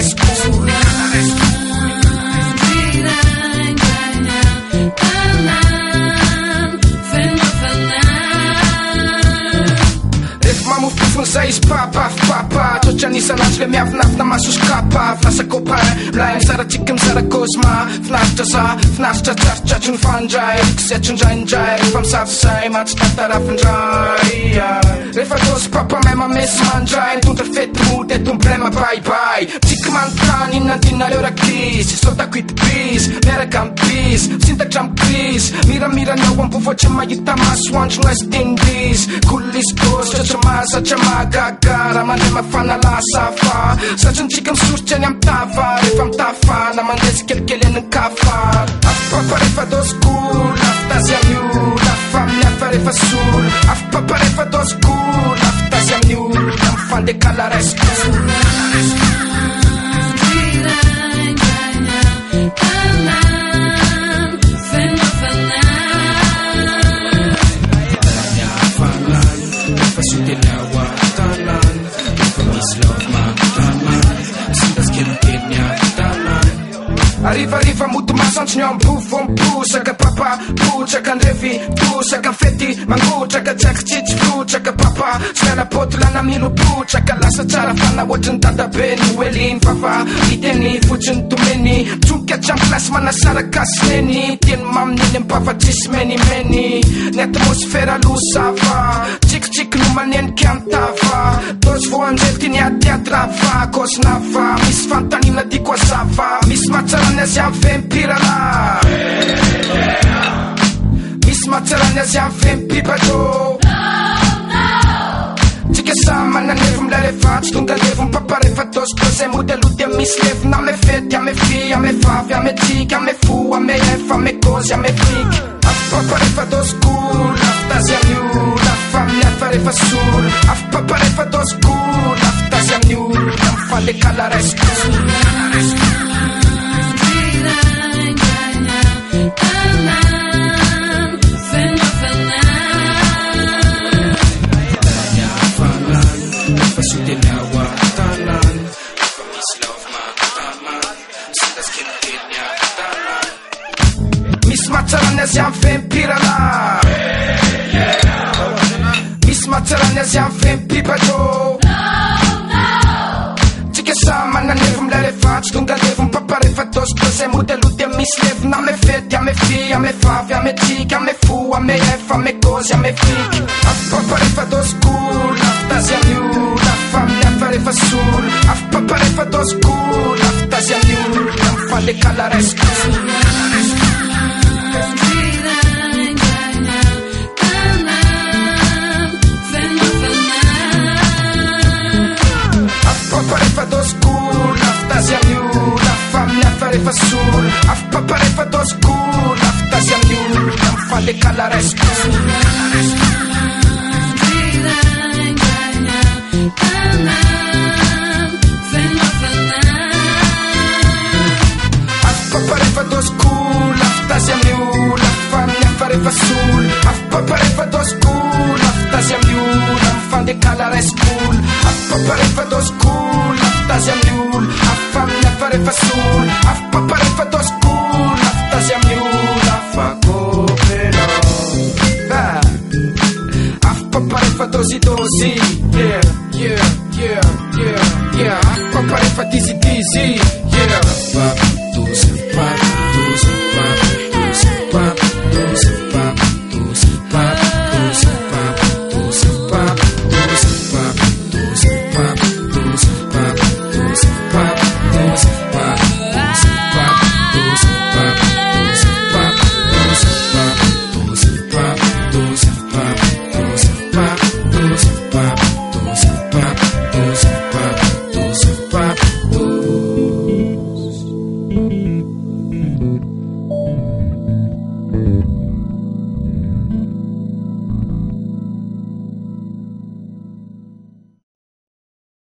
school. Mufifun sa ispapaf papa Tocha n'isanandro le miavinavy na maso skapa Finasa copain Mlaim saratsika misarakosma Finaritra sa finaritra tsarotsatro ny fandray Rikisy indraindray Rehefa misafisay matsy tantarafindray Rehefa tosy papa may mamesy mandray Mitondra fety mody etombrema baibay Tsika manontany inandinareo rakisy Sotako itibis Miaraka ambis Sintatra amikris Miramirana ao ambovoatra mahita masoandro no estindis Kuliskos Satria magagara Mandray mafana lasafa Satria nitsika misoritra any amtava Rehefa mitafana mandesy kelikely any kafa Afipapa rehefa do school Afitazy amin'io Lafa amin'ny hafa rehefa sol Afipapa rehefa do school Afitazy amin'io Amifandekala ray school Arriva muito maçante não bufam puxa que papa puxa que andrevi puxa que feti mangucha que chich puxa que papa smela potla na milo puxa que lasa chara fana watching tata beni welin papa iteni fuchin to many chuka jam class mana sara kasneni tien mam ninem papa chismeni meni ne atmosfera lusava chik no manen cantava dos voan zeltini a teatrava cosnava mis fantanina di quasava mis matsarana siam vempirana mis matsarana siam vempipato Tsika sama na nevim la refa Tsy tonga levim papa refa tos Cose modeludy misy levina ame fety ame fi ame vavy ame tika ame fo ame efa ame kozy ame fliky Afipapa refa do school Afitazy amin'io Lafa amin'ny hafa refa sol Afipapa refa do school Afitazy amin'io Amifandekala ray school Miss Matsarana siam vempirana Miss Matsarana siam vempipato Tsika sama na nevim la refa Tsy tonga levim papa refa tos Cose modeludy misy levina ame fety ame fi ame vavy ame tika ame fo ame efa ame kozy ame fliky Afipapa refa do school Afitazy amin'io Lafa amin'ny hafa refa sol Afipapa refa do school Afitazy amin'io Amifandekala ray school Afipapa refa do school Afitazy amin'io Lafa amin'ny hafa refa sol Afipapa refa do school Afitazy amin'io Amifandekala ray school Afipapa refa do school Afitazy amin'io Lafa amin'ny hafa refa sol Afipapa refa do school Afitazy amin'io Amifandekala ray school Afipapa refa do school Afitazy amin'io Lafa amin'ny hafa refa sol Afipapa refa do school Afitazy amin'io Lafa kopelo Afipapa refa dozy Yeah Afipapa refa dizzy Yeah